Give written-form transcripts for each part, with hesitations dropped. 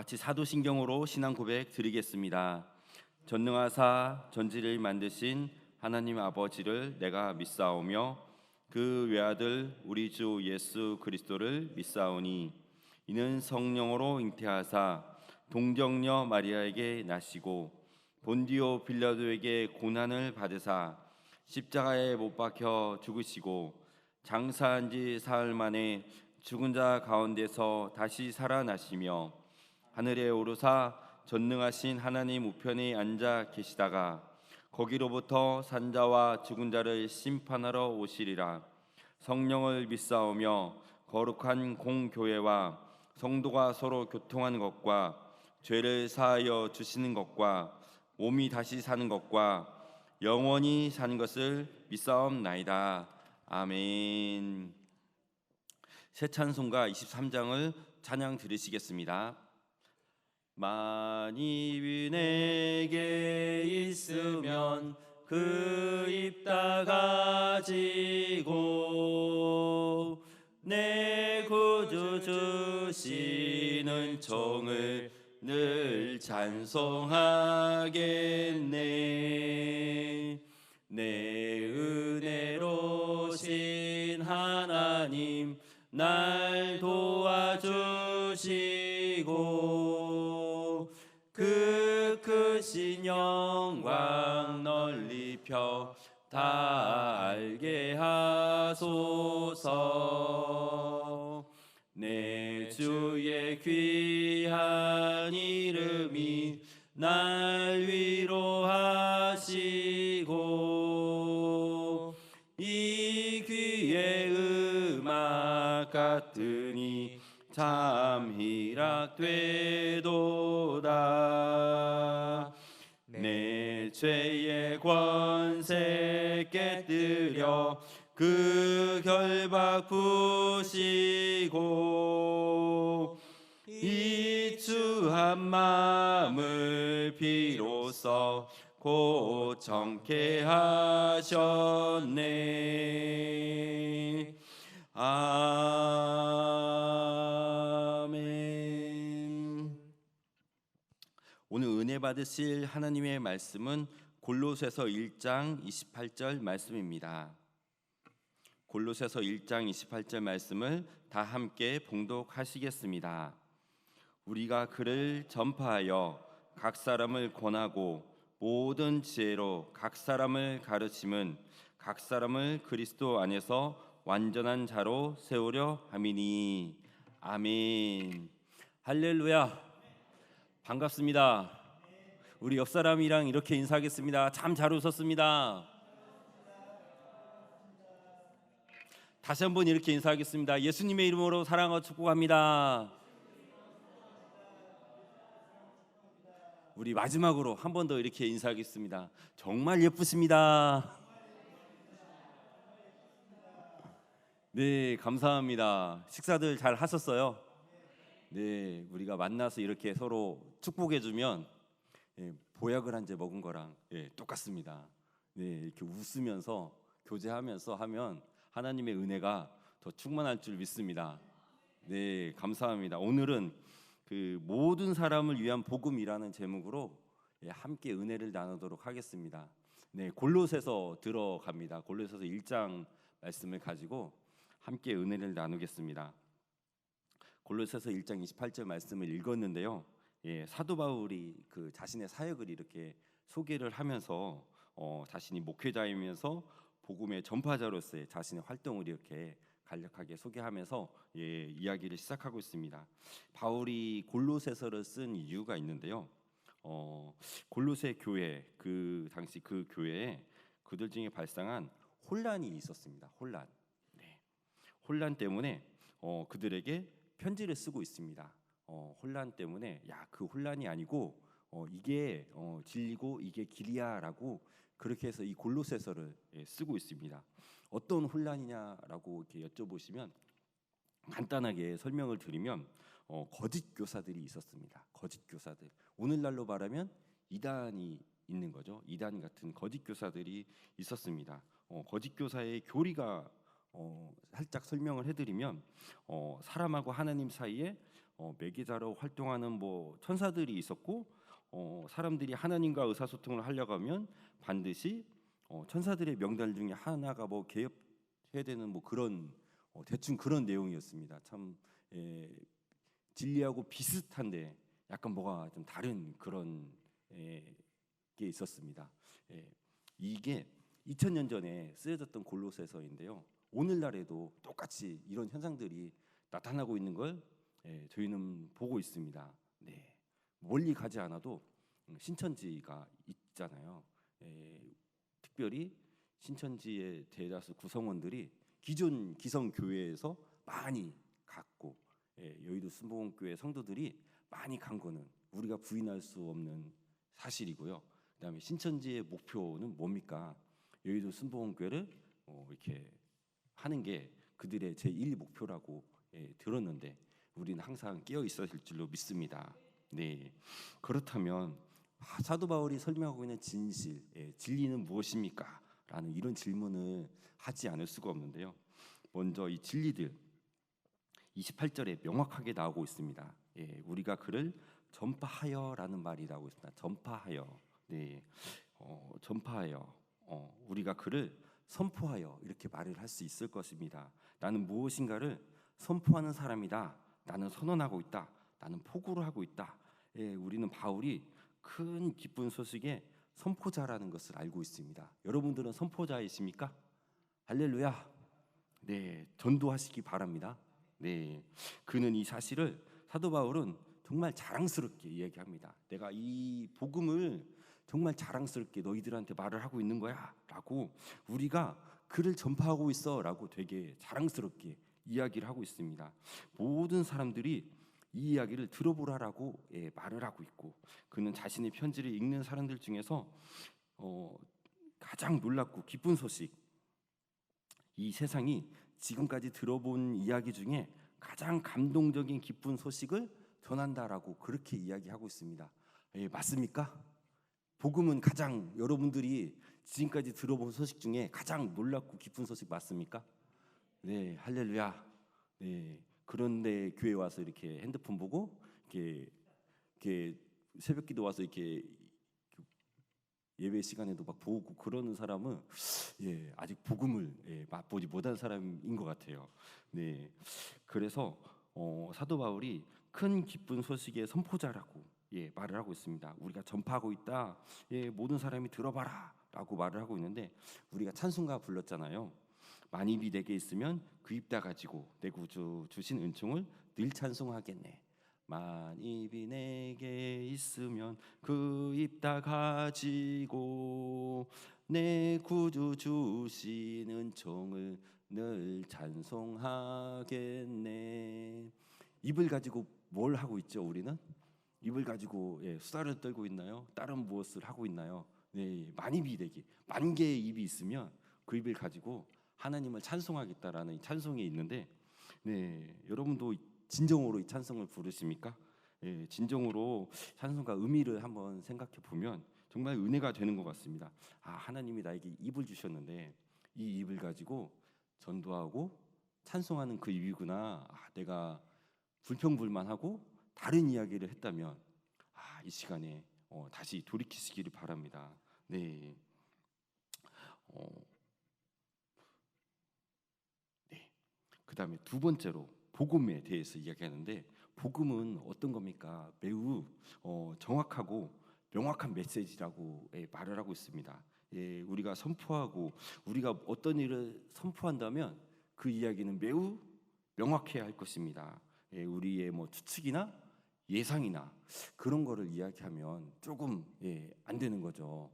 다 같이 사도신경으로 신앙 고백 드리겠습니다. 전능하사 전지를 만드신 하나님 아버지를 내가 믿사오며 그 외아들 우리 주 예수 그리스도를 믿사오니 이는 성령으로 잉태하사 동정녀 마리아에게 나시고 본디오 빌라도에게 고난을 받으사 십자가에 못 박혀 죽으시고 장사한 지 사흘 만에 죽은 자 가운데서 다시 살아나시며 하늘에 오르사 전능하신 하나님 우편에 앉아 계시다가 거기로부터 산자와 죽은 자를 심판하러 오시리라. 성령을 믿사오며 거룩한 공교회와 성도가 서로 교통하는 것과 죄를 사하여 주시는 것과 몸이 다시 사는 것과 영원히 사는 것을 믿사옵나이다. 아멘. 새 찬송가 23장을 찬양 들으시겠습니다. 만입이 내게 있으면 그 입 다 가지고 내 구주 주시는 종을 늘 찬송하겠네. 내 은혜로신 하나님 날 도와주시고 그 크신 영광 널리 펴 다 알게 하소서. 내 주의 귀한 이름이 날 위로하시고 이 귀의 음악 같으니 참 희락되도다. 내 죄의 권세 깨뜨려 그 결박 푸시고 이 추한 마음을 비로소 곧 정케 하셨네. 아멘. 오늘 은혜 받으실 하나님의 말씀은 골로새서 1장 28절 말씀입니다. 골로새서 1장 28절 말씀을 다 함께 봉독하시겠습니다. 우리가 그를 전파하여 각 사람을 권하고 모든 지혜로 각 사람을 가르침은 각 사람을 그리스도 안에서 완전한 자로 세우려 함이니. 아멘. 할렐루야. 반갑습니다. 우리 옆 사람이랑 이렇게 인사하겠습니다. 참 잘 웃었습니다. 다시 한번 이렇게 인사하겠습니다. 예수님의 이름으로 사랑하고 축복합니다. 우리 마지막으로 한 번 더 이렇게 인사하겠습니다. 정말 예쁘십니다. 네, 감사합니다. 식사들 잘 하셨어요? 네, 우리가 만나서 이렇게 서로 축복해주면 보약을 한 재 먹은 거랑 똑같습니다. 네, 이렇게 웃으면서 교제하면서 하면 하나님의 은혜가 더 충만할 줄 믿습니다. 네, 감사합니다. 오늘은 그 모든 사람을 위한 복음이라는 제목으로 함께 은혜를 나누도록 하겠습니다. 네, 골로새서 들어갑니다. 골로새서 1장 말씀을 가지고 함께 은혜를 나누겠습니다. 골로새서 1장 28절 말씀을 읽었는데요. 사도 바울이 그 자신의 사역을 이렇게 소개를 하면서 자신이 목회자이면서 복음의 전파자로서의 자신의 활동을 이렇게 간략하게 소개하면서 이야기를 시작하고 있습니다. 바울이 골로새서를 쓴 이유가 있는데요. 골로새 교회, 그 당시 그 교회에 그들 중에 발생한 혼란이 있었습니다. 혼란 때문에 그들에게 편지를 쓰고 있습니다. 혼란 때문에 그 혼란이 아니고 이게 진리고 이게 길이야라고 그렇게 해서 이 골로새서를 쓰고 있습니다. 어떤 혼란이냐라고 이렇게 여쭤보시면 간단하게 설명을 드리면 거짓 교사들이 있었습니다. 거짓 교사들. 오늘날로 말하면 이단이 있는 거죠. 이단 같은 거짓 교사들이 있었습니다. 거짓 교사의 교리가 살짝 설명을 해드리면 사람하고 하나님 사이에 매개자로 활동하는 뭐 천사들이 있었고, 사람들이 하나님과 의사소통을 하려고 하면 반드시 천사들의 명단 중에 하나가 뭐 개혁해야 되는 뭐 그런 대충 그런 내용이었습니다. 참 진리하고 비슷한데 약간 뭐가 좀 다른 그런 게 있었습니다. 이게 2000년 전에 쓰여졌던 골로새서인데요. 오늘날에도 똑같이 이런 현상들이 나타나고 있는 걸 저희는 보고 있습니다. 네. 멀리 가지 않아도 신천지가 있잖아요. 특별히 신천지의 대다수 구성원들이 기존 기성 교회에서 많이 갔고, 여의도 순복음교회 성도들이 많이 간 거는 우리가 부인할 수 없는 사실이고요. 그다음에 신천지의 목표는 뭡니까? 여의도 순복음교회를 이렇게 하는 게 그들의 제1 목표라고 들었는데 우리는 항상 깨어 있어야 될 줄로 믿습니다. 네, 그렇다면 사도 바울이 설명하고 있는 진실, 진리는 무엇입니까? 라는 이런 질문을 하지 않을 수가 없는데요. 먼저 이 진리들 28절에 명확하게 나오고 있습니다. 우리가 그를 전파하여라는 말이 나오고 있습니다. 전파하여, 네, 전파하여, 우리가 그를 선포하여 이렇게 말을 할 수 있을 것입니다. 나는 무엇인가를 선포하는 사람이다. 나는 선언하고 있다. 나는 포고를 하고 있다. 우리는 바울이 큰 기쁜 소식의 선포자라는 것을 알고 있습니다. 여러분들은 선포자이십니까? 할렐루야. 네, 전도하시기 바랍니다. 네, 그는 이 사실을 사도 바울은 정말 자랑스럽게 이야기합니다. 내가 이 복음을 정말 자랑스럽게 너희들한테 말을 하고 있는 거야라고, 우리가 그를 전파하고 있어라고 되게 자랑스럽게 이야기를 하고 있습니다. 모든 사람들이 이 이야기를 들어보라라고 말을 하고 있고, 그는 자신의 편지를 읽는 사람들 중에서 가장 놀랍고 기쁜 소식, 이 세상이 지금까지 들어본 이야기 중에 가장 감동적인 기쁜 소식을 전한다라고 그렇게 이야기하고 있습니다. 맞습니까? 복음은 가장 여러분들이 지금까지 들어본 소식 중에 가장 놀랍고 기쁜 소식 맞습니까? 네, 할렐루야. 네, 그런데 교회 와서 이렇게 핸드폰 보고 이렇게 새벽기도 와서 이렇게 예배 시간에도 막 보고 그러는 사람은 아직 복음을 맛보지 못한 사람인 것 같아요. 네, 그래서 사도 바울이 큰 기쁜 소식의 선포자라고 말을 하고 있습니다. 우리가 전파하고 있다. 모든 사람이 들어봐라라고 말을 하고 있는데, 우리가 찬송가 불렀잖아요. 만입이 내게 있으면 그 입 다 가지고 내 구주 주신 은총을 늘 찬송하겠네. 만입이 내게 있으면 그 입 다 가지고 내 구주 주신 은총을 늘 찬송하겠네. 입을 가지고 뭘 하고 있죠? 우리는 입을 가지고 수다를 떨고 있나요? 다른 무엇을 하고 있나요? 네, 만입이 되기, 만 개의 입이 있으면 그 입을 가지고 하나님을 찬송하겠다라는 찬송이 있는데, 네, 여러분도 진정으로 이 찬송을 부르십니까? 진정으로 찬송가 의미를 한번 생각해 보면 정말 은혜가 되는 것 같습니다. 하나님이 나에게 입을 주셨는데 이 입을 가지고 전도하고 찬송하는 그 입이구나. 내가 불평불만하고 다른 이야기를 했다면 이 시간에 다시 돌이키시기를 바랍니다. 네. 그다음에 두 번째로 복음에 대해서 이야기하는데, 복음은 어떤 겁니까? 매우 정확하고 명확한 메시지라고 말을 하고 있습니다. 우리가 선포하고 우리가 어떤 일을 선포한다면 그 이야기는 매우 명확해야 할 것입니다. 우리의 뭐 추측이나 예상이나 그런 거를 이야기하면 조금 안 되는 거죠.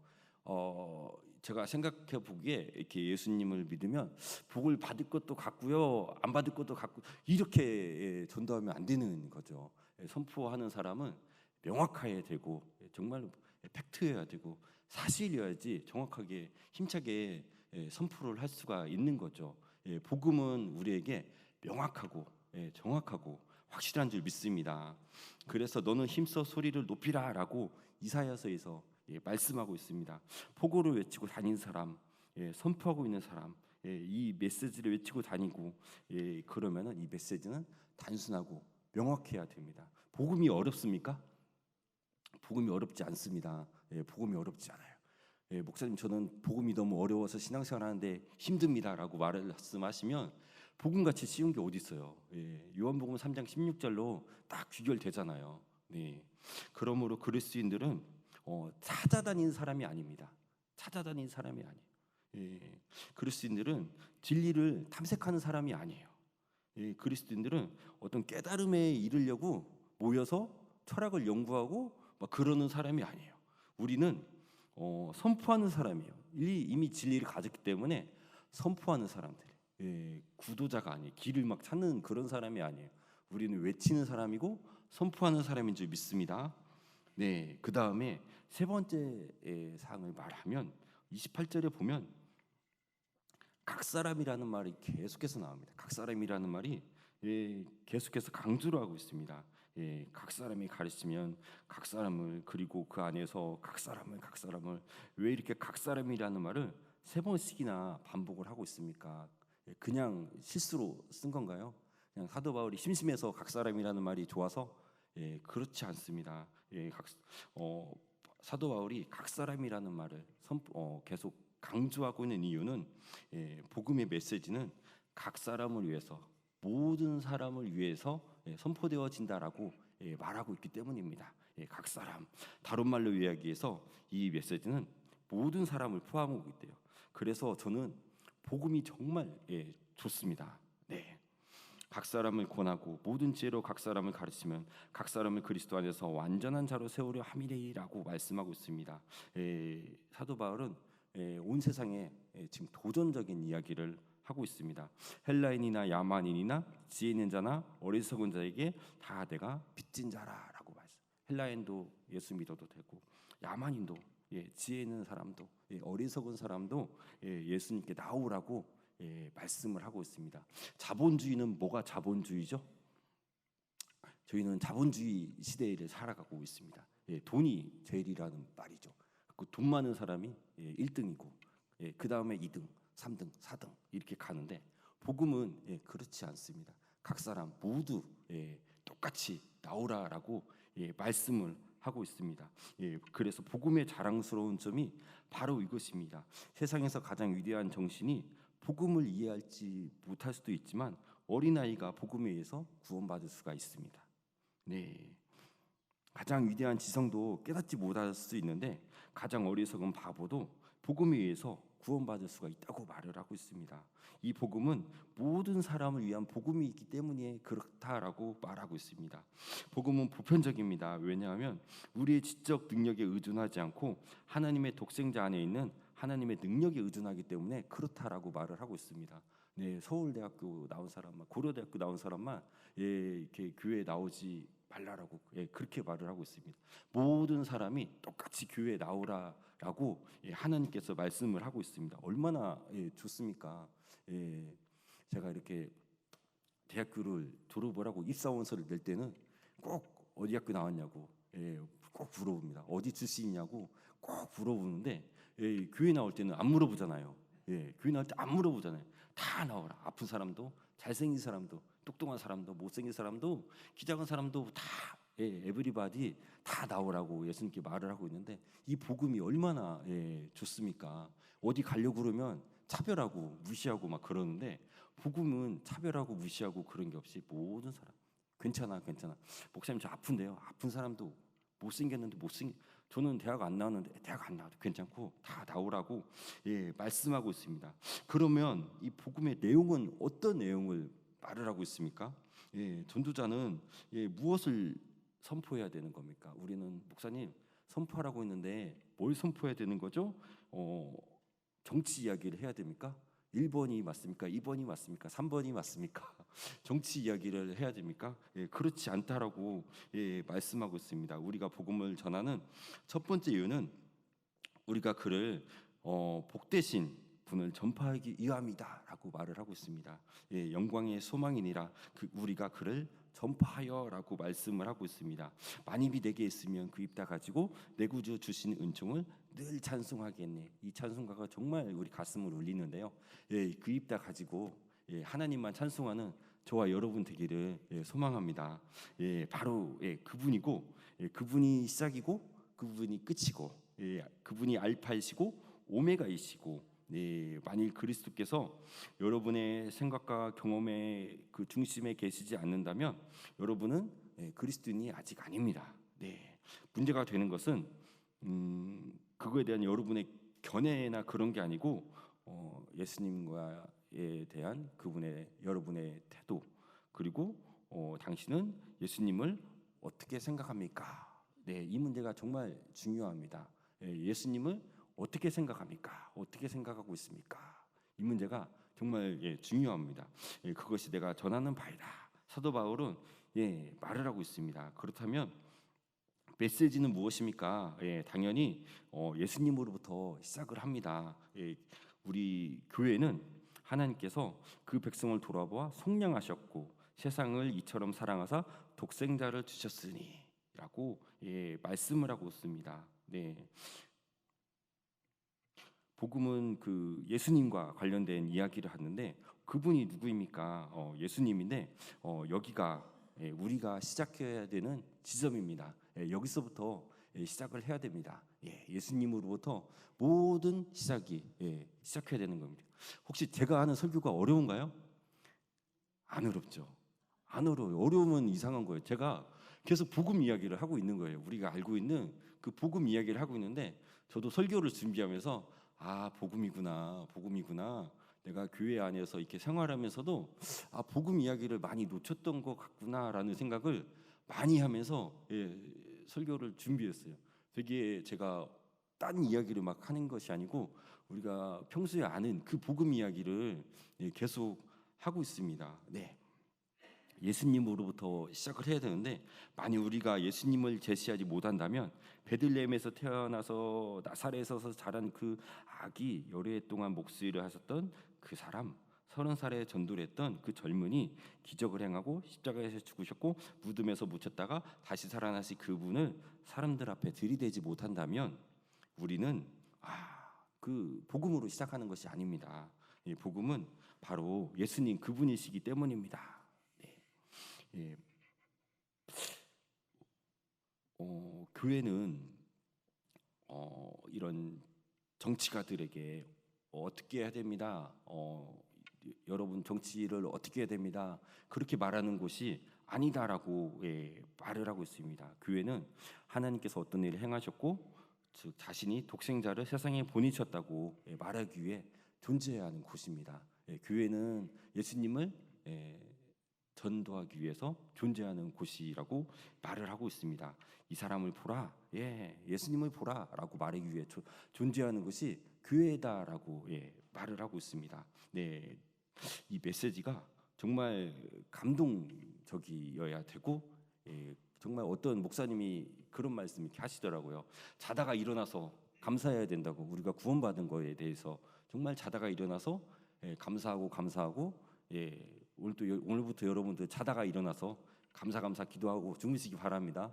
제가 생각해 보기에 이렇게 예수님을 믿으면 복을 받을 것도 같고요, 안 받을 것도 같고, 이렇게 전도하면 안 되는 거죠. 선포하는 사람은 명확해야 되고 정말로 팩트여야 되고 사실이어야지 정확하게 힘차게 선포를 할 수가 있는 거죠. 복음은 우리에게 명확하고 정확하고 확실한 줄 믿습니다. 그래서 너는 힘써 소리를 높이라라고 이사야서에서 말씀하고 있습니다. 포고를 외치고 다니는 사람, 선포하고 있는 사람, 이 메시지를 외치고 다니고 그러면은 이 메시지는 단순하고 명확해야 됩니다. 복음이 어렵습니까? 복음이 어렵지 않습니다. 복음이 어렵지 않아요. 목사님 저는 복음이 너무 어려워서 신앙생활 하는데 힘듭니다라고 말씀하시면 복음같이 쉬운 게 어디 있어요. 요한복음 3장 16절로 딱 귀결되잖아요. 네. 그러므로 그리스도인들은 찾아다니는 사람이 아닙니다. 찾아다니는 사람이 아니에요. 그리스도인들은 진리를 탐색하는 사람이 아니에요. 그리스도인들은 어떤 깨달음에 이르려고 모여서 철학을 연구하고 막 그러는 사람이 아니에요. 우리는 선포하는 사람이에요. 이미 진리를 가졌기 때문에 선포하는 사람들. 구도자가 아니에요. 길을 막 찾는 그런 사람이 아니에요. 우리는 외치는 사람이고 선포하는 사람인 줄 믿습니다. 네, 그 다음에 세 번째 사항을 말하면 28절에 보면 각 사람이라는 말이 계속해서 나옵니다. 각 사람이라는 말이 계속해서 강조를 하고 있습니다. 각 사람이 가르치면 각 사람을, 그리고 그 안에서 각 사람을 왜 이렇게 각 사람이라는 말을 세 번씩이나 반복을 하고 있습니까? 그냥 실수로 쓴 건가요? 그냥 사도 바울이 심심해서 각 사람이라는 말이 좋아서? 그렇지 않습니다. 사도 바울이 각 사람이라는 말을 계속 강조하고 있는 이유는 복음의 메시지는 각 사람을 위해서, 모든 사람을 위해서 선포되어진다라고 말하고 있기 때문입니다. 각 사람, 다른 말로 이야기해서 이 메시지는 모든 사람을 포함하고 있대요. 그래서 저는 복음이 정말 좋습니다. 네. 각 사람을 권하고 모든 지혜로 각 사람을 가르치면 각 사람을 그리스도 안에서 완전한 자로 세우려 함이라고 말씀하고 있습니다. 사도 바울은 온 세상에 지금 도전적인 이야기를 하고 있습니다. 헬라인이나 야만인이나 지혜 있는 자나 어리석은 자에게 다 내가 빚진 자라라고 말씀. 헬라인도 예수 믿어도 되고 야만인도 지혜 있는 사람도 어리석은 사람도 예수님께 나오라고 말씀을 하고 있습니다. 자본주의는 뭐가 자본주의죠? 저희는 자본주의 시대를 살아가고 있습니다. 돈이 제일이라는 말이죠. 그 돈 많은 사람이 1등이고 그 다음에 2등, 3등, 4등 이렇게 가는데 복음은 그렇지 않습니다. 각 사람 모두 똑같이 나오라라고 말씀을 하고 있습니다. 그래서 복음의 자랑스러운 점이 바로 이것입니다. 세상에서 가장 위대한 정신이 복음을 이해할지 못할 수도 있지만 어린아이가 복음에 의해서 구원받을 수가 있습니다. 네. 가장 위대한 지성도 깨닫지 못할 수 있는데 가장 어리석은 바보도 복음에 의해서 구원받을 수가 있다고 말을 하고 있습니다. 이 복음은 모든 사람을 위한 복음이 있기 때문에 그렇다라고 말하고 있습니다. 복음은 보편적입니다. 왜냐하면 우리의 지적 능력에 의존하지 않고 하나님의 독생자 안에 있는 하나님의 능력에 의존하기 때문에 그렇다라고 말을 하고 있습니다. 네, 서울대학교 나온 사람만, 고려대학교 나온 사람만 이렇게 교회에 나오지 말라라고 그렇게 말을 하고 있습니다. 모든 사람이 똑같이 교회에 나오라라고 하나님께서 말씀을 하고 있습니다. 얼마나 좋습니까? 제가 이렇게 대학교를 졸업을 하고 입사원서를 낼 때는 꼭 어디 학교 나왔냐고 꼭 물어봅니다. 어디 출신이냐고 꼭 물어보는데 교회 나올 때는 안 물어보잖아요. 교회 나올 때 안 물어보잖아요. 다 나오라. 아픈 사람도, 잘생긴 사람도, 똑똑한 사람도, 못생긴 사람도, 키 작은 사람도 다 에브리바디 다 나오라고 예수님께 말을 하고 있는데 이 복음이 얼마나 좋습니까? 어디 가려고 그러면 차별하고 무시하고 막 그러는데 복음은 차별하고 무시하고 그런 게 없이 모든 사람 괜찮아. 목사님 저 아픈데요. 아픈 사람도 못생겼는데 저는 대학 안 나왔는데 대학 안 나와도 괜찮고 다 나오라고 말씀하고 있습니다. 그러면 이 복음의 내용은 어떤 내용을 말을 하고 있습니까? 전도자는 무엇을 선포해야 되는 겁니까? 우리는 목사님 선포하라고 했는데 뭘 선포해야 되는 거죠? 정치 이야기를 해야 됩니까? 1번이 맞습니까? 2번이 맞습니까? 3번이 맞습니까? 정치 이야기를 해야 됩니까? 그렇지 않다라고 말씀하고 있습니다. 우리가 복음을 전하는 첫 번째 이유는 우리가 그를 복되신 분을 전파하기 위함이다라고 말을 하고 있습니다. 영광의 소망이니라 우리가 그를 전파하여라고 말씀을 하고 있습니다. 만입이 내게 있으면 그 입 다 가지고 내 구주 주신 은총을 늘 찬송하겠네. 이 찬송가가 정말 우리 가슴을 울리는데요. 그 입 다 가지고 하나님만 찬송하는 저와 여러분 되기를 소망합니다. 바로 그분이고, 그분이 시작이고 그분이 끝이고, 그분이 알파이시고 오메가이시고, 만일 그리스도께서 여러분의 생각과 경험의 그 중심에 계시지 않는다면 여러분은 그리스도인이 아직 아닙니다. 문제가 되는 것은 그거에 대한 여러분의 견해나 그런 게 아니고 예수님과에 대한 그분의 여러분의 태도, 그리고 당신은 예수님을 어떻게 생각합니까? 이 문제가 정말 중요합니다. 예수님을 어떻게 생각합니까? 어떻게 생각하고 있습니까? 이 문제가 정말 중요합니다. 그것이 내가 전하는 바이다. 사도 바울은 말을 하고 있습니다. 그렇다면 메시지는 무엇입니까? 당연히 예수님으로부터 시작을 합니다. 우리 교회는 하나님께서 그 백성을 돌아보아 속량하셨고 세상을 이처럼 사랑하사 독생자를 주셨으니라고 말씀을 하고 있습니다. 복음은 그 예수님과 관련된 이야기를 하는데 그분이 누구입니까? 예수님인데 여기가 우리가 시작해야 되는 지점입니다. 여기서부터 시작을 해야 됩니다. 예수님으로부터 모든 시작이 시작해야 되는 겁니다. 혹시 제가 하는 설교가 어려운가요? 안 어렵죠. 안 어려워요. 어려우면 이상한 거예요. 제가 계속 복음 이야기를 하고 있는 거예요. 우리가 알고 있는 그 복음 이야기를 하고 있는데 저도 설교를 준비하면서 복음이구나. 내가 교회 안에서 이렇게 생활하면서도 복음 이야기를 많이 놓쳤던 것 같구나라는 생각을 많이 하면서 설교를 준비했어요. 되게 제가 딴 이야기를 막 하는 것이 아니고 우리가 평소에 아는 그 복음 이야기를 계속 하고 있습니다. 예수님으로부터 시작을 해야 되는데 만약 우리가 예수님을 제시하지 못한다면 베들레헴에서 태어나서 나사렛에서 자란 그 아기 여러 해 동안 목수일을 하셨던 그 사람 30살에 전도를 했던 그 젊은이 기적을 행하고 십자가에서 죽으셨고 무덤에서 묻혔다가 다시 살아나신 그분을 사람들 앞에 들이대지 못한다면 우리는 그 복음으로 시작하는 것이 아닙니다. 이 복음은 바로 예수님 그분이시기 때문입니다. 교회는 이런 정치가들에게 어떻게 해야 됩니다. 여러분 정치를 어떻게 해야 됩니다. 그렇게 말하는 곳이 아니다라고 말을 하고 있습니다. 교회는 하나님께서 어떤 일을 행하셨고 즉 자신이 독생자를 세상에 보내셨다고 말하기 위해 존재해야 하는 곳입니다. 교회는 예수님을 전도하기 위해서 존재하는 곳이라고 말을 하고 있습니다. 이 사람을 보라, 예수님을 보라라고 말하기 위해 존재하는 것이 교회다라고 말을 하고 있습니다. 이 메시지가 정말 감동적이어야 되고 정말 어떤 목사님이 그런 말씀 이렇게 하시더라고요. 자다가 일어나서 감사해야 된다고. 우리가 구원받은 거에 대해서 정말 자다가 일어나서 감사하고 오늘부터 여러분들 자다가 일어나서 감사 기도하고 주무시기 바랍니다.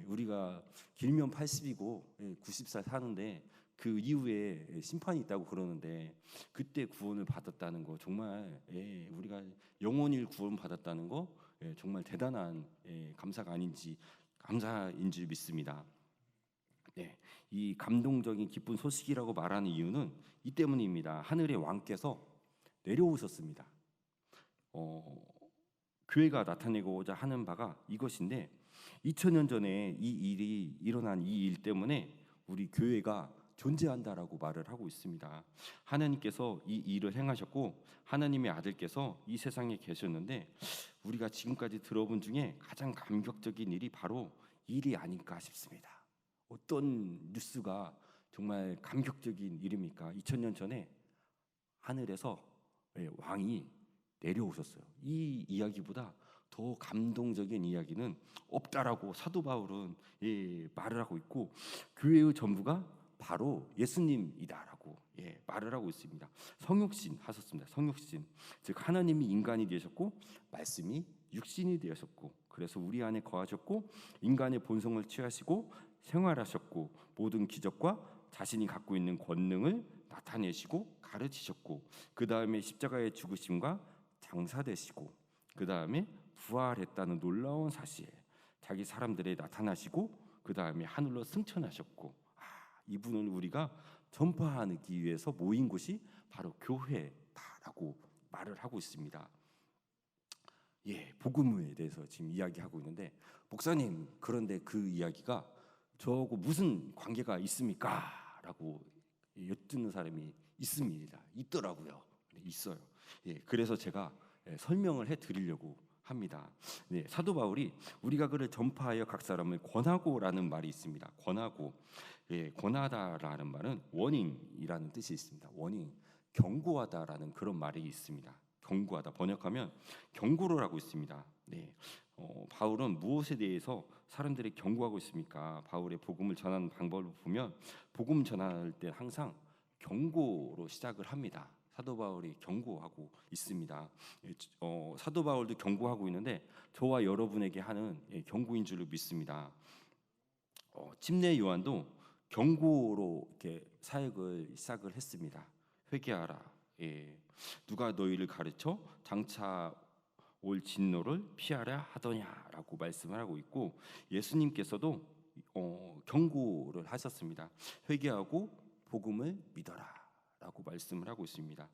우리가 길면 80이고 90살 사는데 그 이후에 심판이 있다고 그러는데 그때 구원을 받았다는 거 정말 우리가 영원히 구원 받았다는 거 정말 대단한 감사인 줄 믿습니다. 이 감동적인 기쁜 소식이라고 말하는 이유는 이 때문입니다. 하늘의 왕께서 내려오셨습니다. 교회가 나타내고자 하는 바가 이것인데 2000년 전에 이 일이 일어난 이 일 때문에 우리 교회가 존재한다라고 말을 하고 있습니다. 하나님께서 이 일을 행하셨고 하나님의 아들께서 이 세상에 계셨는데 우리가 지금까지 들어본 중에 가장 감격적인 일이 바로 이 일이 아닐까 싶습니다. 어떤 뉴스가 정말 감격적인 일입니까? 2000년 전에 하늘에서 왕이 내려오셨어요. 이 이야기보다 더 감동적인 이야기는 없다라고 사도 바울은 말을 하고 있고 교회의 전부가 바로 예수님이다라고 말을 하고 있습니다. 성육신 하셨습니다. 성육신, 즉 하나님이 인간이 되셨고 말씀이 육신이 되셨고 그래서 우리 안에 거하셨고 인간의 본성을 취하시고 생활하셨고 모든 기적과 자신이 갖고 있는 권능을 나타내시고 가르치셨고, 그 다음에 십자가의 죽으심과 장사되시고, 그 다음에 부활했다는 놀라운 사실, 자기 사람들에 나타나시고, 그 다음에 하늘로 승천하셨고, 이분은 우리가 전파하기 위해서 모인 곳이 바로 교회다라고 말을 하고 있습니다. 복음에 대해서 지금 이야기하고 있는데, 목사님, 그런데 그 이야기가 저하고 무슨 관계가 있습니까? 라고 여쭙는 사람이 있더라고요. 있어요. 그래서 제가 설명을 해드리려고 합니다. 사도 바울이 우리가 그를 전파하여 각 사람을 권하고라는 말이 있습니다. 권하다라는 말은 워닝이라는 뜻이 있습니다. 워닝, 경고하다라는 그런 말이 있습니다. 경고하다, 번역하면 경고를 하고 있습니다. 바울은 무엇에 대해서 사람들이 경고하고 있습니까? 바울의 복음을 전하는 방법을 보면 복음 전할 때 항상 경고로 시작을 합니다. 사도 바울이 경고하고 있습니다. 사도 바울도 경고하고 있는데 저와 여러분에게 하는 경고인 줄로 믿습니다. 침례 요한도 경고로 이렇게 사역을 시작을 했습니다. 회개하라. 누가 너희를 가르쳐 장차 올 진노를 피하려 하더냐라고 말씀을 하고 있고, 예수님께서도 경고를 하셨습니다. 회개하고 복음을 믿어라라고 말씀을 하고 있습니다.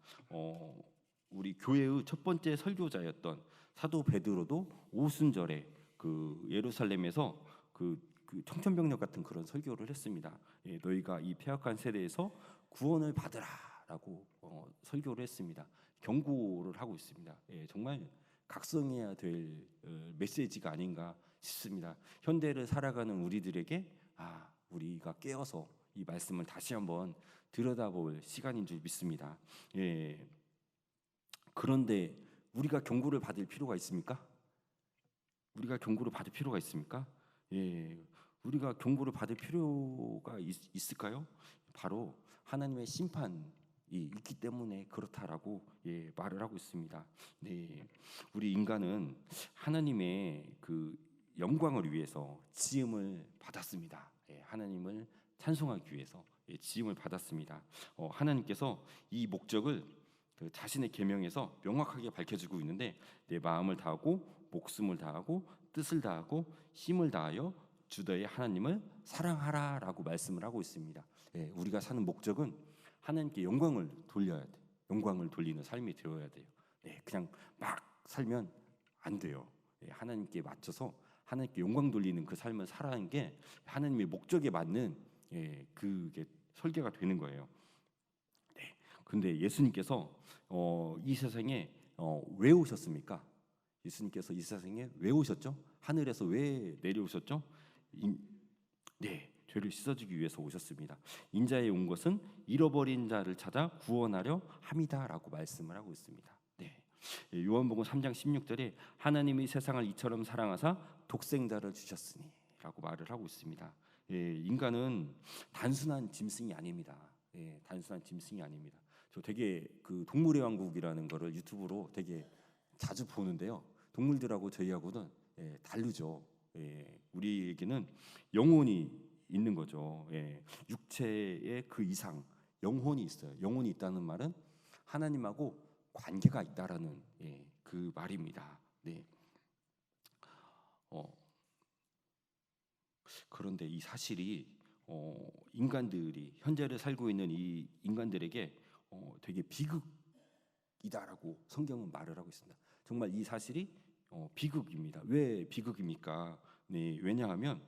우리 교회의 첫 번째 설교자였던 사도 베드로도 오순절에 그 예루살렘에서 그 청천벽력 같은 그런 설교를 했습니다. 너희가 이 패역한 세대에서 구원을 받으라라고 설교를 했습니다. 경고를 하고 있습니다. 정말 각성해야 될 메시지가 아닌가 싶습니다. 현대를 살아가는 우리들에게 우리가 깨어서 이 말씀을 다시 한번 들여다볼 시간인 줄 믿습니다. 그런데 우리가 경고를 받을 필요가 있습니까? 우리가 경고를 받을 필요가 있습니까? 우리가 경고를 받을 필요가 있을까요? 바로 하나님의 심판이 있기 때문에 그렇다라고 말을 하고 있습니다. 우리 인간은 하나님의 그 영광을 위해서 지음을 받았습니다. 하나님을 찬송하기 위해서 지음을 받았습니다. 하나님께서 이 목적을 그 자신의 계명에서 명확하게 밝혀주고 있는데, 내 마음을 다하고 목숨을 다하고 뜻을 다하고 힘을 다하여 주 너의 하나님을 사랑하라라고 말씀을 하고 있습니다. 우리가 사는 목적은 하나님께 영광을 돌려야 돼. 영광을 돌리는 삶이 되어야 돼요. 그냥 막 살면 안 돼요. 하나님께 맞춰서 하나님께 영광 돌리는 그 삶을 살아가는 게 하나님의 목적에 맞는 그게 설계가 되는 거예요. 근데 예수님께서 이 세상에 왜 오셨습니까? 예수님께서 이 세상에 왜 오셨죠? 하늘에서 왜 내려오셨죠? 죄를 씻어주기 위해서 오셨습니다. 인자에 온 것은 잃어버린 자를 찾아 구원하려 함이다라고 말씀을 하고 있습니다. 요한복음 3장 16절에 하나님이 세상을 이처럼 사랑하사 독생자를 주셨으니라고 말을 하고 있습니다. 인간은 단순한 짐승이 아닙니다. 단순한 짐승이 아닙니다. 저 되게 그 동물의 왕국이라는 거를 유튜브로 되게 자주 보는데요. 동물들하고 저희하고는 다르죠. 우리에게는 영혼이 있는 거죠. 육체의 그 이상 영혼이 있어요. 영혼이 있다는 말은 하나님하고 관계가 있다라는 그 말입니다. 그런데 이 사실이 인간들이 현재를 살고 있는 이 인간들에게 되게 비극이다라고 성경은 말을 하고 있습니다. 정말 이 사실이 비극입니다. 왜 비극입니까? 왜냐하면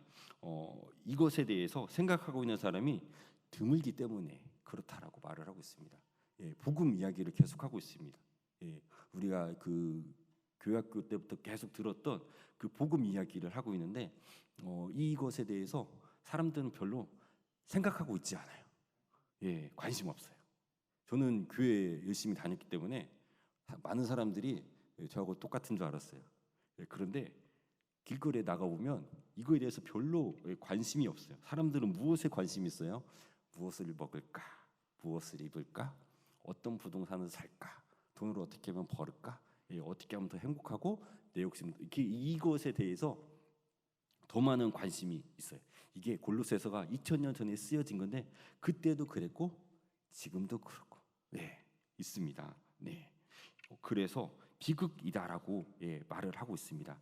이것에 대해서 생각하고 있는 사람이 드물기 때문에 그렇다라고 말을 하고 있습니다. 복음 이야기를 계속하고 있습니다. 우리가 그 교회학교 때부터 계속 들었던 그 복음 이야기를 하고 있는데 이것에 대해서 사람들은 별로 생각하고 있지 않아요. 관심 없어요. 저는 교회 열심히 다녔기 때문에 많은 사람들이 저하고 똑같은 줄 알았어요. 그런데 길거리에 나가보면 이거에 대해서 별로 관심이 없어요. 사람들은 무엇에 관심이 있어요? 무엇을 먹을까? 무엇을 입을까? 어떤 부동산을 살까? 돈을 어떻게 하면 벌을까? 어떻게 하면 더 행복하고 내 욕심 이것에 대해서 더 많은 관심이 있어요. 이게 골로새서가 2000년 전에 쓰여진 건데 그때도 그랬고 지금도 그렇고 있습니다. 그래서 비극이다라고 말을 하고 있습니다.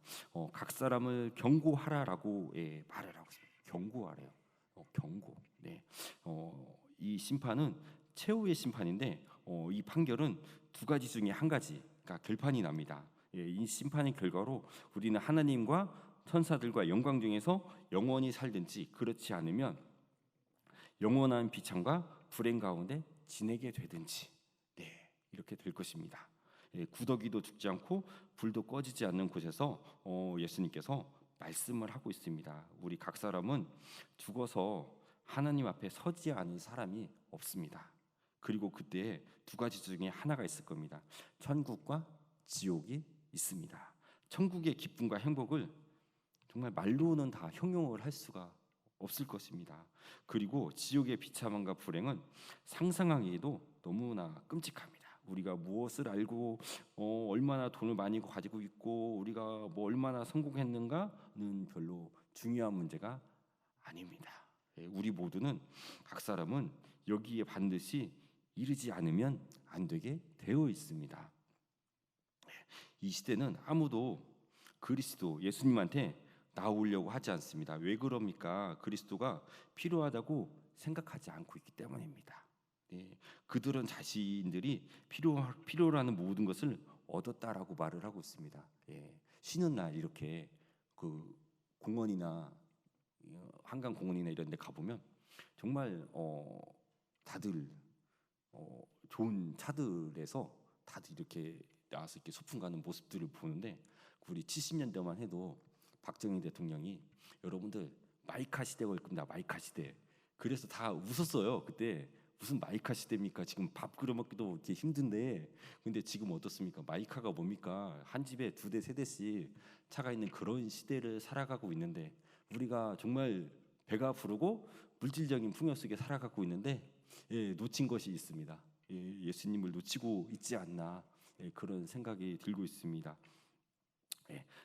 각 사람을 경고하라라고 말을 하고 있습니다. 경고하래요. 경고. 이 심판은 최후의 심판인데 이 판결은 두 가지 중에 한 가지가 결판이 납니다. 이 심판의 결과로 우리는 하나님과 천사들과 영광 중에서 영원히 살든지 그렇지 않으면 영원한 비참과 불행 가운데 지내게 되든지 이렇게 될 것입니다. 구더기도 죽지 않고 불도 꺼지지 않는 곳에서 예수님께서 말씀을 하고 있습니다. 우리 각 사람은 죽어서 하나님 앞에 서지 않은 사람이 없습니다. 그리고 그때 두 가지 중에 하나가 있을 겁니다. 천국과 지옥이 있습니다. 천국의 기쁨과 행복을 정말 말로는 다 형용을 할 수가 없을 것입니다. 그리고 지옥의 비참함과 불행은 상상하기에도 너무나 끔찍합니다. 우리가 무엇을 알고 얼마나 돈을 많이 가지고 있고 우리가 뭐 얼마나 성공했는가는 별로 중요한 문제가 아닙니다. 우리 모두는 각 사람은 여기에 반드시 이르지 않으면 안 되게 되어 있습니다. 이 시대는 아무도 그리스도 예수님한테 나오려고 하지 않습니다. 왜 그럽니까? 그리스도가 필요하다고 생각하지 않고 있기 때문입니다. 그들은 자신들이 필요로 하는 모든 것을 얻었다라고 말을 하고 있습니다. 쉬는 날 이렇게 그 공원이나 한강 공원이나 이런 데 가보면 정말 다들 좋은 차들에서 다들 이렇게 나와서 이렇게 소풍 가는 모습들을 보는데 우리 70년대만 해도 박정희 대통령이 여러분들 마이카 시대가 올 겁니다. 마이카 시대. 그래서 다 웃었어요. 그때 무슨 마이카 시대입니까? 지금 밥 끓여 먹기도 이렇게 힘든데 근데 지금 어떻습니까? 마이카가 뭡니까? 한 집에 2대 3대씩 차가 있는 그런 시대를 살아가고 있는데 우리가 정말 배가 부르고 물질적인 풍요 속에 살아가고 있는데 놓친 것이 있습니다. 예수님을 놓치고 있지 않나 그런 생각이 들고 있습니다.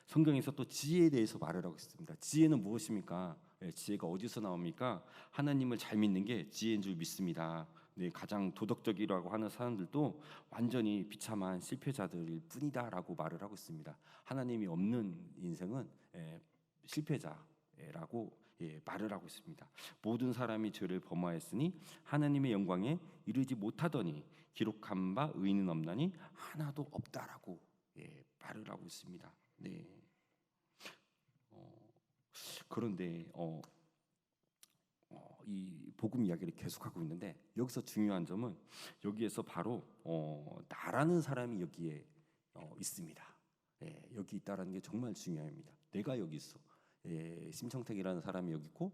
성경에서 또 지혜에 대해서 말을 하고 있습니다. 지혜는 무엇입니까? 지혜가 어디서 나옵니까? 하나님을 잘 믿는 게 지혜인 줄 믿습니다. 가장 도덕적이라고 하는 사람들도 완전히 비참한 실패자들일 뿐이다라고 말을 하고 있습니다. 하나님이 없는 인생은 실패자라고 말을 하고 있습니다. 모든 사람이 죄를 범하였으니 하나님의 영광에 이르지 못하더니 기록한 바 의인은 없나니 하나도 없다라고 말을 하고 있습니다. 그런데 이 복음 이야기를 계속하고 있는데 여기서 중요한 점은 여기에서 바로 나라는 사람이 여기에 있습니다. 여기 있다라는 게 정말 중요합니다. 내가 여기 있어. 심청택이라는 사람이 여기 있고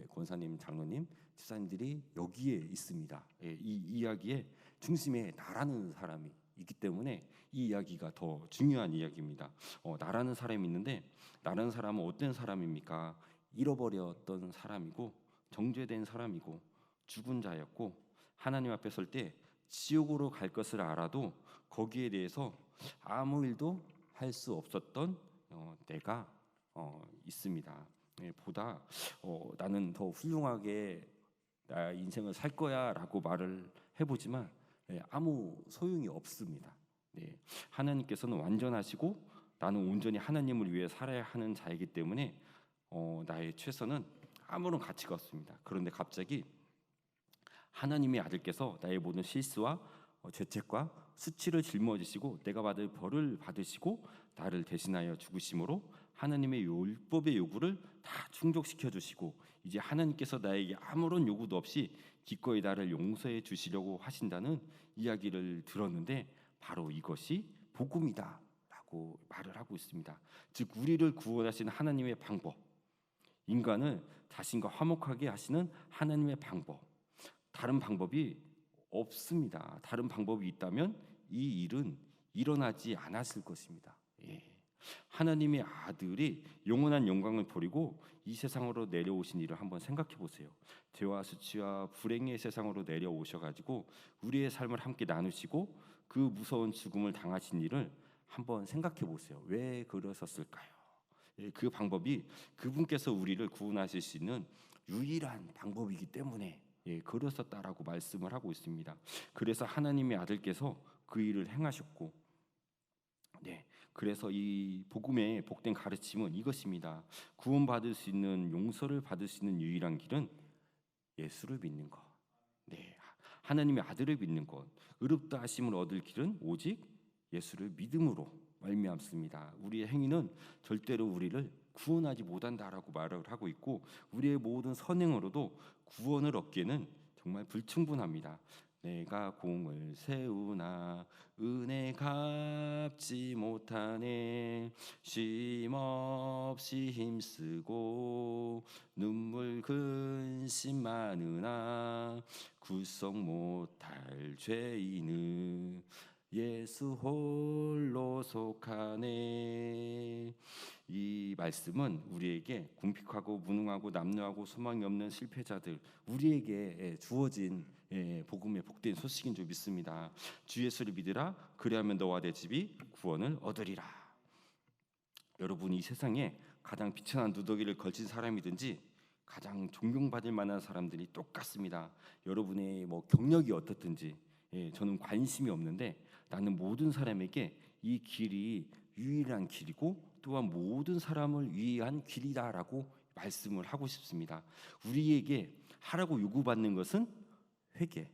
권사님, 장로님, 집사님들이 여기에 있습니다. 이 이야기의 중심에 나라는 사람이 있기 때문에 이 이야기가 더 중요한 이야기입니다. 나라는 사람이 있는데 나라는 사람은 어떤 사람입니까? 잃어버렸던 사람이고 정죄된 사람이고 죽은 자였고 하나님 앞에 설 때 지옥으로 갈 것을 알아도 거기에 대해서 아무 일도 할 수 없었던 내가 있습니다. 보다 나는 더 훌륭하게 나 인생을 살 거야라고 말을 해보지만 아무 소용이 없습니다. 하나님께서는 완전하시고 나는 온전히 하나님을 위해 살아야 하는 자이기 때문에 나의 최선은 아무런 가치가 없습니다. 그런데 갑자기 하나님의 아들께서 나의 모든 실수와 죄책과 수치를 짊어지시고 내가 받을 벌을 받으시고 나를 대신하여 죽으심으로 하나님의 율법의 요구를 다 충족시켜 주시고 이제 하나님께서 나에게 아무런 요구도 없이 기꺼이 나를 용서해 주시려고 하신다는 이야기를 들었는데 바로 이것이 복음이다라고 말을 하고 있습니다. 즉 우리를 구원하시는 하나님의 방법, 인간을 자신과 화목하게 하시는 하나님의 방법, 다른 방법이 없습니다. 다른 방법이 있다면 이 일은 일어나지 않았을 것입니다. 하나님의 아들이 영원한 영광을 버리고 이 세상으로 내려오신 일을 한번 생각해 보세요. 죄와 수치와 불행의 세상으로 내려오셔가지고 우리의 삶을 함께 나누시고 그 무서운 죽음을 당하신 일을 한번 생각해 보세요. 왜 그러셨을까요? 그 방법이 그분께서 우리를 구원하실 수 있는 유일한 방법이기 때문에 걸었었다라고 말씀을 하고 있습니다. 그래서 하나님의 아들께서 그 일을 행하셨고, 그래서 이 복음의 복된 가르침은 이것입니다. 구원받을 수 있는, 용서를 받을 수 있는 유일한 길은 예수를 믿는 것. 하나님의 아들을 믿는 것. 의롭다 하심을 얻을 길은 오직 예수를 믿음으로 말미암습니다. 우리의 행위는 절대로 우리를 구원하지 못한다라고 말을 하고 있고, 우리의 모든 선행으로도 구원을 얻기에는 정말 불충분합니다. 내가 공을 세우나 은혜 갚지 못하네. 쉼없이 힘쓰고 눈물 근심 많으나 구속 못할 죄인은 예수 홀로 속하네. 이 말씀은 우리에게 궁핍하고 무능하고 남루하고 소망이 없는 실패자들, 우리에게 주어진 복음의 복된 소식인 줄 믿습니다. 주 예수를 믿으라. 그리하면 너와 내 집이 구원을 얻으리라. 여러분, 이 세상에 가장 비천한 누더기를 걸친 사람이든지 가장 존경받을 만한 사람들이 똑같습니다. 여러분의 경력이 어떻든지 저는 관심이 없는데, 나는 모든 사람에게 이 길이 유일한 길이고 또한 모든 사람을 위한 길이다라고 말씀을 하고 싶습니다. 우리에게 하라고 요구받는 것은 회개,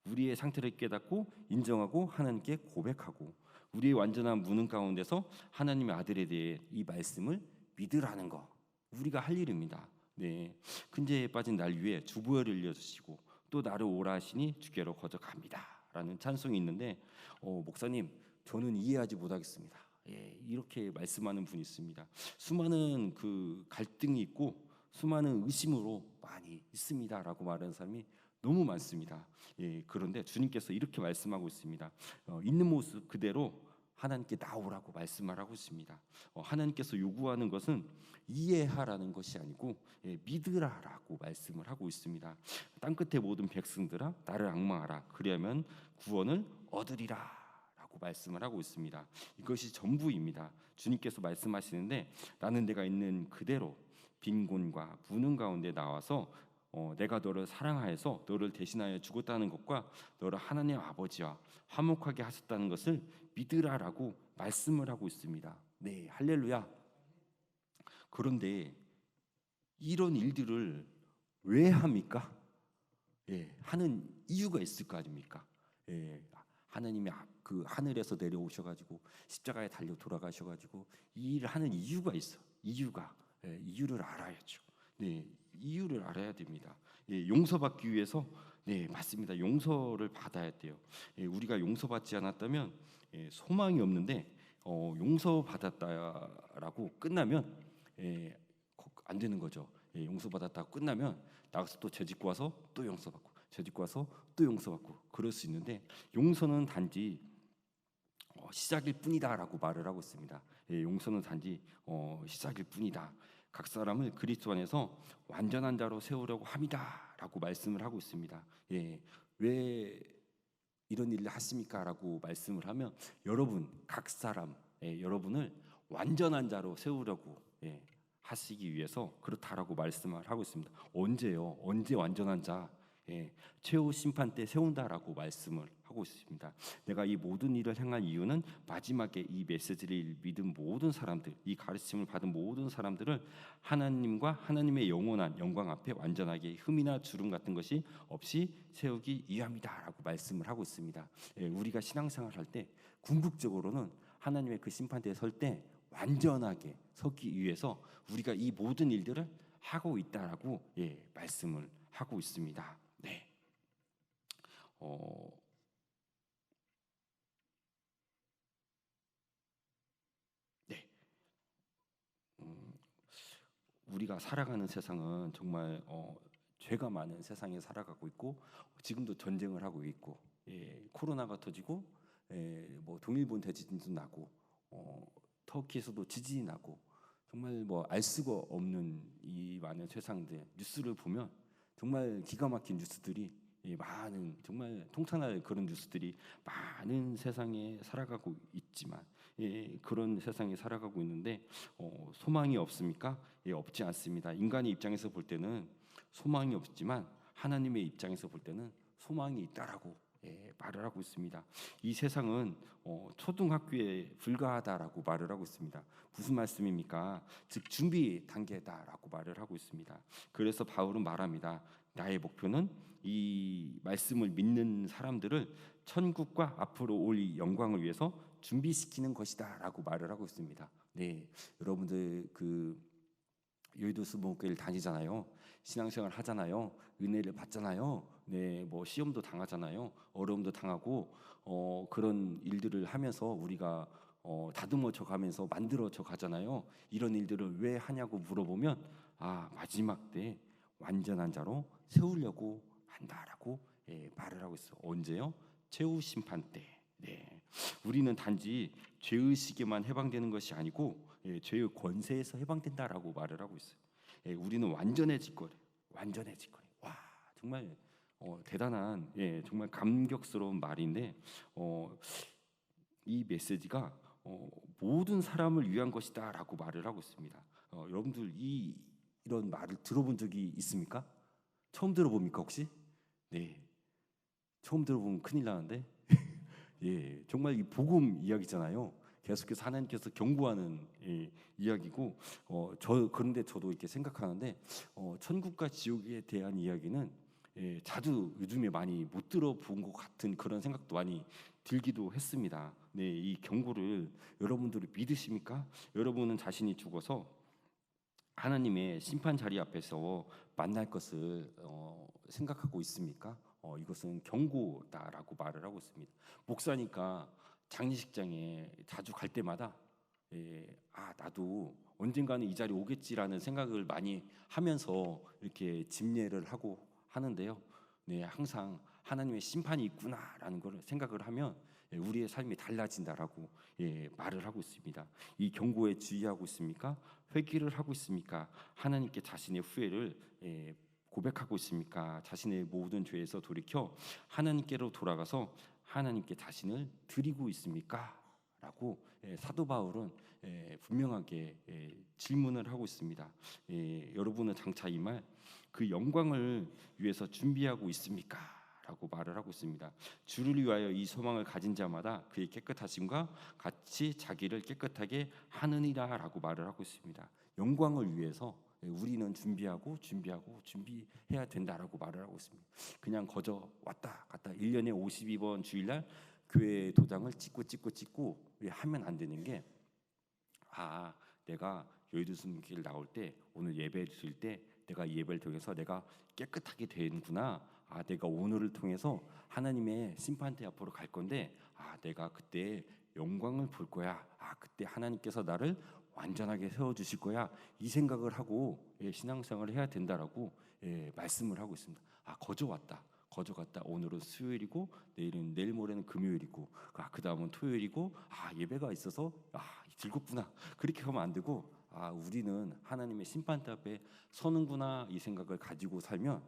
우리의 상태를 깨닫고 인정하고 하나님께 고백하고, 우리의 완전한 무능 가운데서 하나님의 아들에 대해 이 말씀을 믿으라는 거, 우리가 할 일입니다. 근죄에 빠진 날 위에 주보혈을 흘려주시고 또 나를 오라 하시니 주께로 거저갑니다 라는 찬송이 있는데, 목사님, 저는 이해하지 못하겠습니다. 이렇게 말씀하는 분이 있습니다. 수많은 그 갈등이 있고 수많은 의심으로 많이 있습니다라고 말하는 사람이 너무 많습니다. 그런데 주님께서 이렇게 말씀하고 있습니다. 있는 모습 그대로 하나님께 나오라고 말씀을 하고 있습니다. 하나님께서 요구하는 것은 이해하라는 것이 아니고 믿으라라고 말씀을 하고 있습니다. 땅끝의 모든 백성들아 나를 앙망하라. 그리하면 구원을 얻으리라 라고 말씀을 하고 있습니다. 이것이 전부입니다. 주님께서 말씀하시는데, 나는 내가 있는 그대로 빈곤과 무능 가운데 나와서 내가 너를 사랑하여서 너를 대신하여 죽었다는 것과 너를 하나님 아버지와 화목하게 하셨다는 것을 믿으라라고 말씀을 하고 있습니다. 할렐루야. 그런데 이런 일들을 왜 합니까? 하는 이유가 있을 거 아닙니까? 하나님이 그 하늘에서 내려오셔가지고 십자가에 달려 돌아가셔가지고 이 일을 하는 이유가 있어. 이유를 알아야죠. 이유를 알아야 됩니다. 용서받기 위해서, 맞습니다. 용서를 받아야 돼요. 우리가 용서받지 않았다면 소망이 없는데, 용서받았다라고 끝나면 안 되는 거죠. 용서받았다고 끝나면 나가서 또 죄짓고 와서 또 용서받고, 죄짓고 와서 또 용서받고, 그럴 수 있는데, 용서는 단지 시작일 뿐이다라고 말을 하고 있습니다. 용서는 단지 시작일 뿐이다. 각 사람을 그리스도 안에서 완전한 자로 세우려고 합니다라고 말씀을 하고 있습니다. 왜 이런 일을 하십니까? 라고 말씀을 하면, 여러분 각 사람 여러분을 완전한 자로 세우려고 하시기 위해서 그렇다라고 말씀을 하고 있습니다. 언제요? 언제 완전한 자? 최후 심판 때 세운다라고 말씀을 하고 있습니다. 내가 이 모든 일을 행한 이유는 마지막에 이 메시지를 믿은 모든 사람들, 이 가르침을 받은 모든 사람들을 하나님과 하나님의 영원한 영광 앞에 완전하게 흠이나 주름 같은 것이 없이 세우기 위함이다라고 말씀을 하고 있습니다. 우리가 신앙생활 할 때 궁극적으로는 하나님의 그 심판대에 설 때 완전하게 서기 위해서 우리가 이 모든 일들을 하고 있다라고 말씀을 하고 있습니다. 우리가 살아가는 세상은 정말 죄가 많은 세상에 살아가고 있고, 지금도 전쟁을 하고 있고, 코로나가 터지고, 동일본 대지진도 나고, 터키에서도 지진이 나고, 정말 알 수가 없는 이 많은 세상들, 뉴스를 보면 정말 기가 막힌 뉴스들이 많은, 정말 통탄할 그런 뉴스들이 많은 세상에 살아가고 있지만, 그런 세상에 살아가고 있는데 소망이 없습니까? 없지 않습니다. 인간의 입장에서 볼 때는 소망이 없지만 하나님의 입장에서 볼 때는 소망이 있다라고 말을 하고 있습니다. 이 세상은 초등학교에 불과하다라고 말을 하고 있습니다. 무슨 말씀입니까? 즉 준비 단계다라고 말을 하고 있습니다. 그래서 바울은 말합니다. 나의 목표는 이 말씀을 믿는 사람들을 천국과 앞으로 올 영광을 위해서 준비시키는 것이다라고 말을 하고 있습니다. 네, 여러분들 그 여의도 수목교회를 다니잖아요. 신앙생활 하잖아요. 은혜를 받잖아요. 네, 뭐 시험도 당하잖아요. 어려움도 당하고 그런 일들을 하면서 우리가 다듬어져 가면서 만들어져 가잖아요. 이런 일들을 왜 하냐고 물어보면 마지막 때 완전한 자로 세우려고 한다라고 말을 하고 있어요. 언제요? 최후 심판 때. 네, 우리는 단지 죄의식에만 해방되는 것이 아니고 죄의 권세에서 해방된다라고 말을 하고 있어요. 우리는 완전해질 거래요. 완전해질 거래요. 와, 정말 대단한 정말 감격스러운 말인데 이 메시지가 모든 사람을 위한 것이다라고 말을 하고 있습니다. 여러분들 이런 말을 들어본 적이 있습니까? 처음 들어봅니까 혹시? 네, 처음 들어보면 큰일 나는데 예, 정말 이 복음 이야기잖아요. 계속해서 하나님께서 경고하는 이야기고 그런데 저도 이렇게 생각하는데 천국과 지옥에 대한 이야기는 자주 요즘에 많이 못 들어본 것 같은 그런 생각도 많이 들기도 했습니다. 네, 이 경고를 여러분들이 믿으십니까? 여러분은 자신이 죽어서 하나님의 심판 자리 앞에서 만날 것을 생각하고 있습니까? 이것은 경고다라고 말을 하고 있습니다. 목사니까 장례식장에 자주 갈 때마다 나도 언젠가는 이 자리 오겠지라는 생각을 많이 하면서 이렇게 집례를 하고 하는데요. 네, 항상 하나님의 심판이 있구나라는 걸 생각을 하면 우리의 삶이 달라진다라고 말을 하고 있습니다. 이 경고에 주의하고 있습니까? 회개를 하고 있습니까? 하나님께 자신의 후회를 고백하고 있습니까? 자신의 모든 죄에서 돌이켜 하나님께로 돌아가서 하나님께 자신을 드리고 있습니까? 라고 사도 바울은 분명하게 질문을 하고 있습니다. 여러분은 장차 이 말 그 영광을 위해서 준비하고 있습니까? 라고 말을 하고 있습니다. 주를 위하여 이 소망을 가진 자마다 그의 깨끗하심과 같이 자기를 깨끗하게 하느니라라고 말을 하고 있습니다. 영광을 위해서 우리는 준비해야 된다라고 말을 하고 있습니다. 그냥 거저 왔다 갔다 1년에 52번 주일날 교회 도장을 찍고 하면 안 되는 게 내가 여의도 순교길 나올 때 오늘 예배를 드릴 때 내가 예배를 통해서 내가 깨끗하게 되는구나. 내가 오늘을 통해서 하나님의 심판대 앞으로 갈 건데 내가 그때 영광을 볼 거야. 그때 하나님께서 나를 완전하게 세워주실 거야. 이 생각을 하고 신앙생활을 해야 된다라고 말씀을 하고 있습니다. 거저 갔다 오늘은 수요일이고 내일 모레는 금요일이고 그 다음은 토요일이고 예배가 있어서 즐겁구나. 그렇게 하면 안 되고 우리는 하나님의 심판대 앞에 서는구나 이 생각을 가지고 살면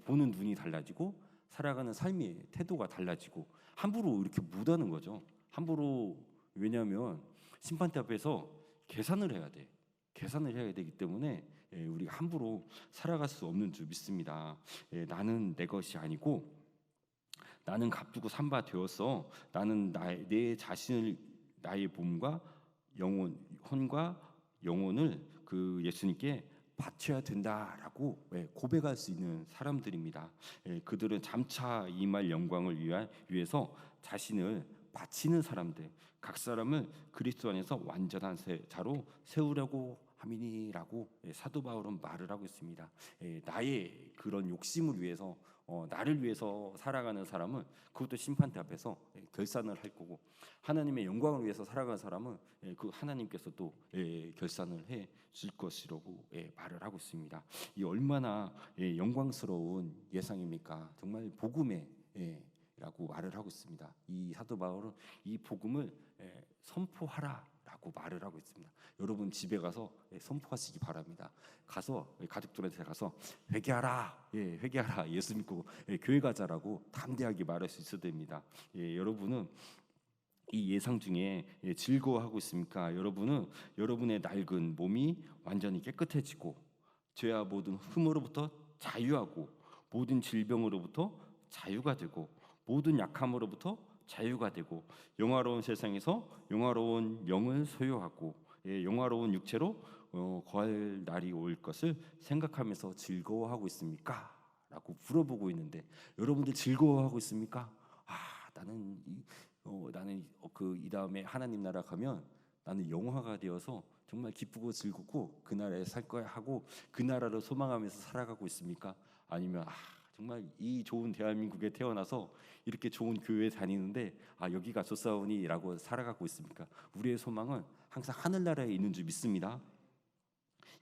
보는 눈이 달라지고 살아가는 삶의 태도가 달라지고 함부로 이렇게 못하는 거죠. 함부로. 왜냐하면 심판대 앞에서 계산을 해야 되기 때문에 우리가 함부로 살아갈 수 없는 줄 믿습니다. 나는 내 것이 아니고 나는 값주고 산 바 되었어. 나는 내 자신을 나의 몸과 혼과 영혼을 그 예수님께 바쳐야 된다라고 고백할 수 있는 사람들입니다. 그들은 잠차 임할 영광을 위해서 자신을 바치는 사람들, 각 사람을 그리스도 안에서 완전한 자로 세우려고 함이니라고 사도 바울은 말을 하고 있습니다. 나의 그런 욕심을 위해서 나를 위해서 살아가는 사람은 그것도 심판대 앞에서 결산을 할 거고, 하나님의 영광을 위해서 살아가는 사람은 그 하나님께서 또 결산을 해 줄 것이라고 말을 하고 있습니다. 이 얼마나 영광스러운 예상입니까? 정말 복음에 라고 말을 하고 있습니다. 이 사도 바울은 이 복음을 선포하라라고 말을 하고 있습니다. 여러분 집에 가서 선포하시기 바랍니다. 가서 가족들한테 가서 회개하라, 회개하라, 예수 믿고 교회 가자라고 담대하게 말할 수 있어야 됩니다. 여러분은 이 예상 중에 즐거워하고 있습니까? 여러분은 여러분의 낡은 몸이 완전히 깨끗해지고 죄와 모든 흠으로부터 자유하고 모든 질병으로부터 자유가 되고 모든 약함으로부터 자유가 되고 영화로운 세상에서 영화로운 영을 소유하고 영화로운 육체로 거할 날이 올 것을 생각하면서 즐거워하고 있습니까? 라고 물어보고 있는데 여러분들 즐거워하고 있습니까? 나는 이 다음에 하나님 나라 가면 나는 영화가 되어서 정말 기쁘고 즐겁고 그 나라에 살 거야 하고 그 나라를 소망하면서 살아가고 있습니까? 아니면 정말 이 좋은 대한민국에 태어나서 이렇게 좋은 교회에 다니는데 여기가 좋사오니라고 살아가고 있습니까? 우리의 소망은 항상 하늘나라에 있는 줄 믿습니다.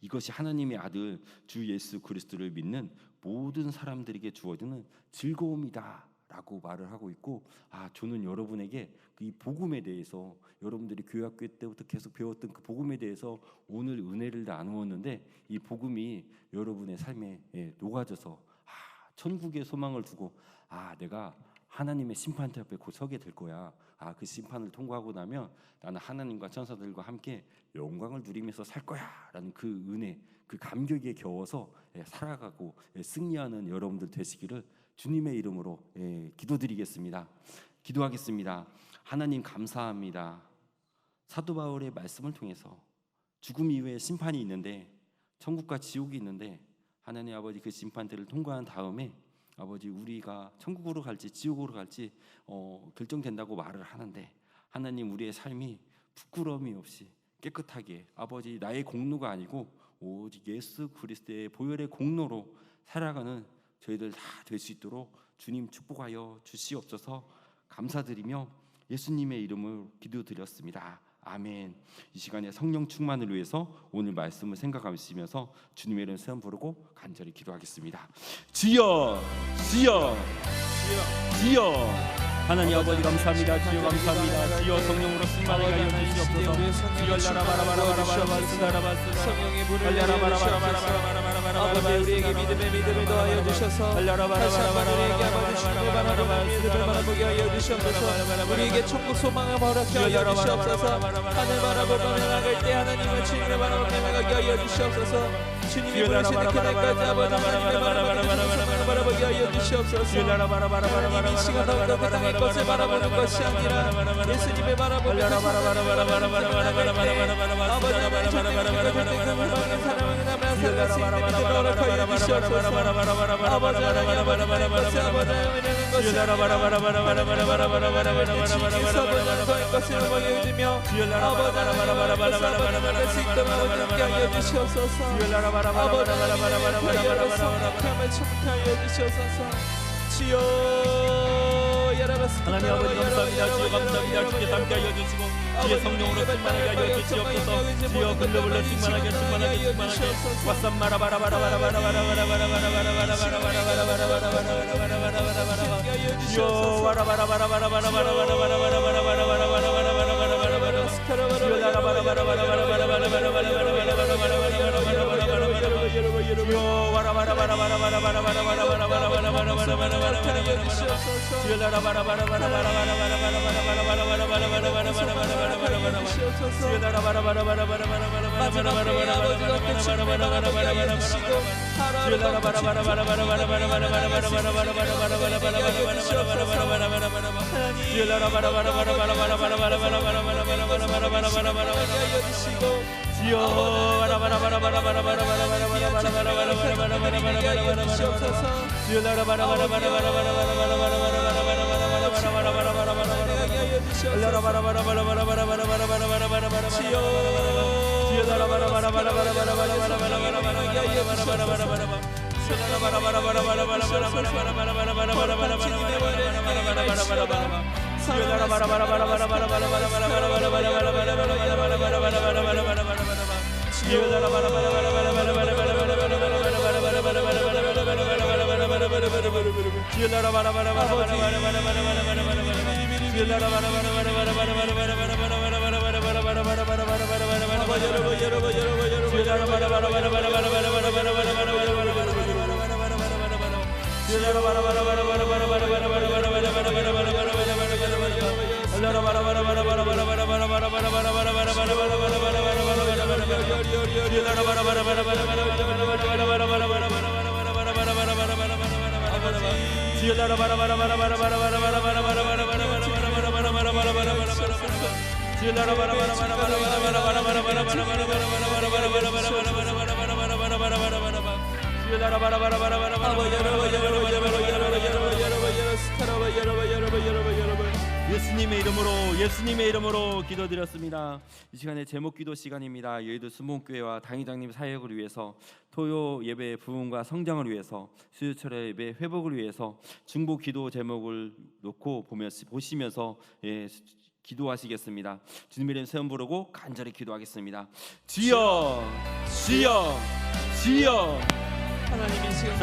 이것이 하나님의 아들 주 예수 그리스도를 믿는 모든 사람들에게 주어지는 즐거움이다 라고 말을 하고 있고, 저는 여러분에게 이 복음에 대해서 여러분들이 교회학교 때부터 계속 배웠던 그 복음에 대해서 오늘 은혜를 나누었는데 이 복음이 여러분의 삶에 녹아져서 천국의 소망을 두고 내가 하나님의 심판대 앞에 곧 서게 될 거야. 그 심판을 통과하고 나면 나는 하나님과 천사들과 함께 영광을 누리면서 살 거야 라는 그 은혜, 그 감격에 겨워서 살아가고 승리하는 여러분들 되시기를 주님의 이름으로 기도드리겠습니다. 기도하겠습니다. 하나님 감사합니다. 사도 바울의 말씀을 통해서 죽음 이후에 심판이 있는데 천국과 지옥이 있는데 하나님 아버지 그 심판대를 통과한 다음에 아버지 우리가 천국으로 갈지 지옥으로 갈지 결정된다고 말을 하는데 하나님 우리의 삶이 부끄러움이 없이 깨끗하게 아버지 나의 공로가 아니고 오직 예수 그리스도의 보혈의 공로로 살아가는 저희들 다 될 수 있도록 주님 축복하여 주시옵소서. 감사드리며 예수님의 이름으로 기도드렸습니다. 아멘. 이 시간에 성령 충만을 위해서 오늘 말씀을 생각하시면서 주님의 이름 세번 부르고 간절히 기도하겠습니다. 주여 주여 주여. 하나님 아버지 감사합니다. 주여 감사합니다. 주여 성령으로 충만하여 주시옵소서. 주여 라라바라바라바라바라바라바라바라 성령의 불을 내려주시옵소서. 아버지 우리에게 믿음을 더하여 주셔서 다시 한번 우리에게 아버지 주님을 바라보는 믿음을 바라보게 하여 주시옵소서. 우리에게 천국 소망을 허락해 하여 주시옵소서. 하늘 바라보며 나갈 때 하나님을 주님을 바라보며 나가게 하여 주시옵소서. 주님이 부르시는 그날까지 아버지 하나님을 바라보게 하여 주시옵소서. 하나님 이 시간 더욱더 그 땅의 것을 바라보는 것이 아니라 예수님을 바라보며 아버지 하나님 주님을 그 사랑하는 나라 살갈 수 있는 믿음을 허락하여 주시옵소서. 아버지 하나님 것을 아버지 하나님 것을 주님께서 아버지 것을 먹여주며 아버지 하나님 것을 아버지 수 있도록 아버지 함께 하여 주시옵소서. 아버지 하나님의 하여로 성령함을 충만하여 주시옵소서. 주여 하나님 아버지 감사합니다. 주여 감사합니다. 주께서 함께하여 주시고 주의 성령으로 충만하게 하여 주시옵소서. 주여 불러불러 충만하게 예수님의 이름으로 기도드렸습니다. 이 시간에 제목 기도 시간입니다. 여의도 수목교회와 당회장님 사역을 위해서, 토요 예배 부흥과 성장을 위해서, 수요철 예배 회복을 위해서 중보 기도 제목을 놓고 보시면서 기도하시겠습니다. 주님의 이름 세움 부르고 간절히 기도하겠습니다. 주여, 주여, 주여. 하나님의 시간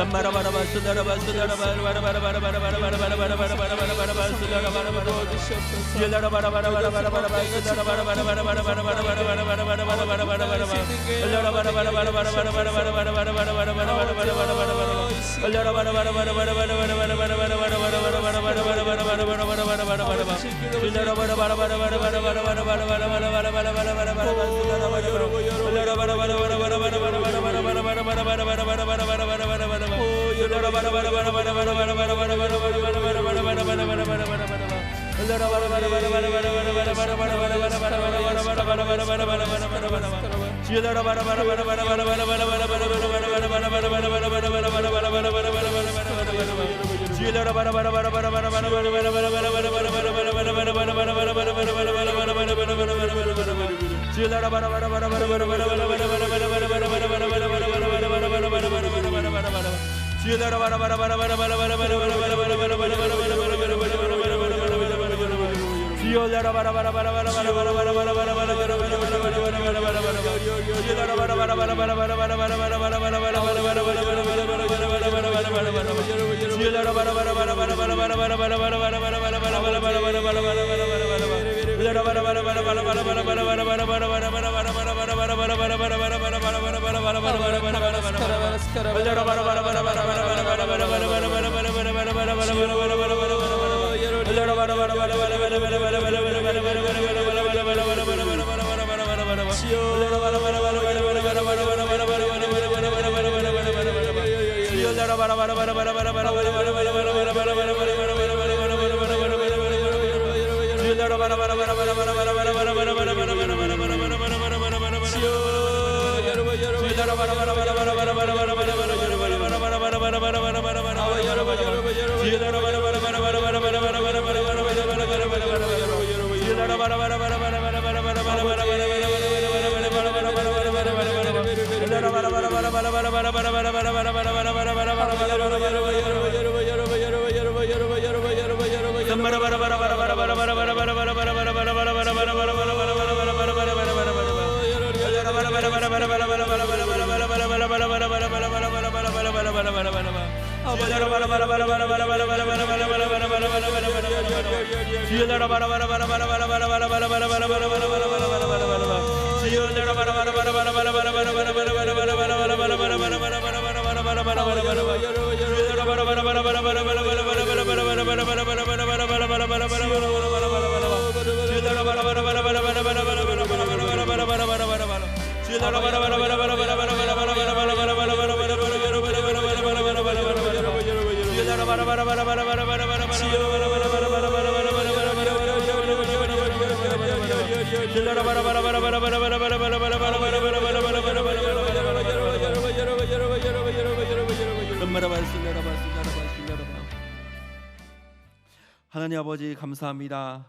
하나님 아버지 감사합니다.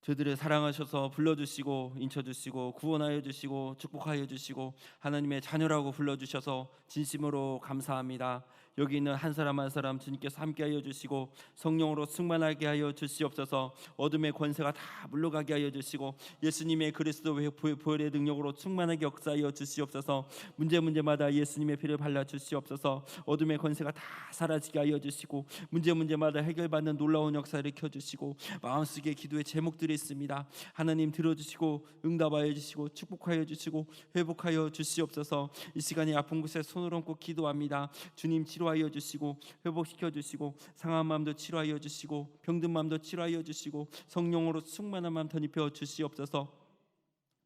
저희들을 사랑하셔서 불러주시고 인쳐주시고 구원하여 주시고 축복하여 주시고 하나님의 자녀라고 불러주셔서 진심으로 감사합니다. 여기 있는 한 사람 한 사람 주님께서 함께하여 주시고 성령으로 충만하게 하여 주시옵소서. 어둠의 권세가 다 물러가게 하여 주시고 예수님의 그리스도 부활의 능력으로 충만하게 역사하여 주시옵소서. 문제마다 예수님의 피를 발라 주시옵소서. 어둠의 권세가 다 사라지게 하여 주시고 문제마다 해결받는 놀라운 역사를 일으켜 주시고 마음속에 기도의 제목들이 있습니다. 하나님 들어주시고 응답하여 주시고 축복하여 주시고 회복하여 주시옵소서. 이 시간에 아픈 곳에 손을 얹고 기도합니다. 주님 치료하여 주시고 회복시켜 주시고 상한 마음도 치료하여 주시고 병든 마음도 치료하여 주시고 성령으로 충만한 마음 덧입혀 주시옵소서.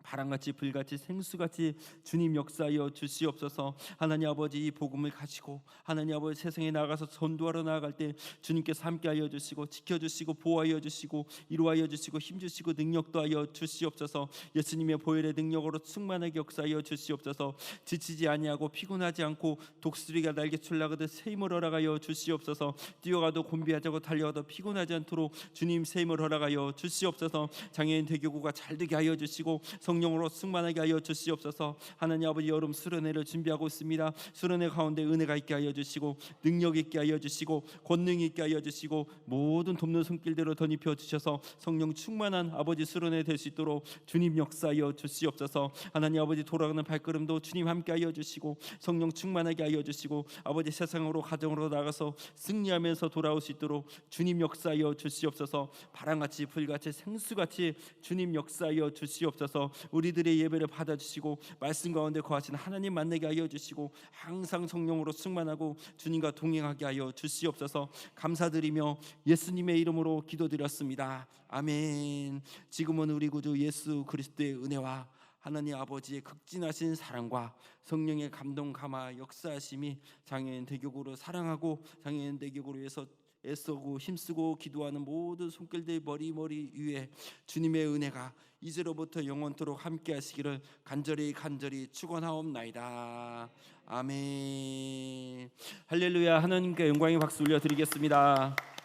바람같이 불같이 생수같이 주님 역사하여 주시옵소서. 하나님 아버지, 이 복음을 가지고 하나님 아버지 세상에 나가서 전도하러 나아갈 때 주님께서 함께하여 주시고 지켜주시고 보호하여 주시고 이루하여 주시고 힘주시고 능력도 하여 주시옵소서. 예수님의 보혈의 능력으로 충만하게 역사하여 주시옵소서. 지치지 아니하고 피곤하지 않고 독수리가 날개 출라가듯 새 힘을 허락하여 주시옵소서. 뛰어가도 곤비하지 않고 달려가도 피곤하지 않도록 주님 새 힘을 허락하여 주시옵소서. 장애인 대교구가 잘되게 하여 주시고 성령으로 충만하게 하여 주시옵소서. 하나님 아버지, 여름 수련회를 준비하고 있습니다. 수련회 가운데 은혜가 있게 하여 주시고 능력 있게 하여 주시고 권능 있게 하여 주시고 모든 돕는 손길대로 덧입혀 주셔서 성령 충만한 아버지 수련회 될 수 있도록 주님 역사하여 주시옵소서. 하나님 아버지, 돌아가는 발걸음도 주님 함께 하여 주시고 성령 충만하게 하여 주시고 아버지 세상으로 가정으로 나가서 승리하면서 돌아올 수 있도록 주님 역사하여 주시옵소서. 바람같이 불같이 생수같이 주님 역사하여 주시옵소서. 우리들의 예배를 받아주시고 말씀 가운데 거하시는 하나님 만나게 하여 주시고 항상 성령으로 충만하고 주님과 동행하게 하여 주시옵소서. 감사드리며 예수님의 이름으로 기도드렸습니다. 아멘. 지금은 우리 구주 예수 그리스도의 은혜와 하나님 아버지의 극진하신 사랑과 성령의 감동 감화 역사하심이 장애인 대교구를 사랑하고 장애인 대교구를 위해서 애쓰고 힘쓰고 기도하는 모든 손길들 머리 위에 주님의 은혜가 이제로부터 영원토록 함께 하시기를 간절히 축원하옵나이다. 아멘. 할렐루야. 하나님께 영광의 박수 올려드리겠습니다.